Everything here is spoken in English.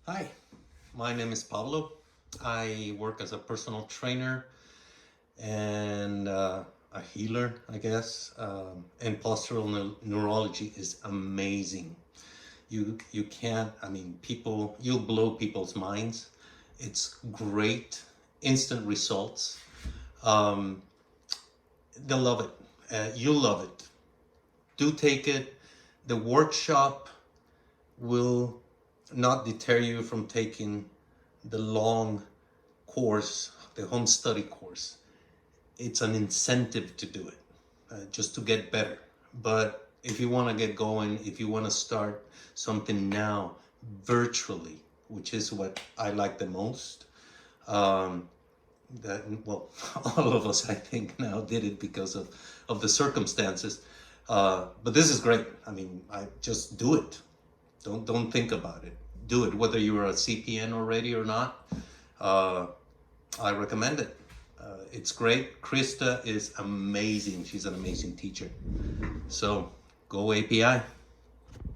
Hi, my name is Pablo. I work as a personal trainer and a healer, I guess. And postural neurology is amazing. You can't, people, you'll blow people's minds. It's great, instant results. Um, they'll love it. You'll love it. Do take it. The workshop will not deter you from taking the long course, the home study course. It's an incentive to do it, just to get better. But if you want to get going, if you want to start something now virtually, which is what I like the most, um, that well, all of us I think now did it because of the circumstances. But this is great. I just do it. Don't think about it. Do it, whether you're a CPN already or not. Uh, I recommend it. It's great. Krista is amazing. She's an amazing teacher. So go API.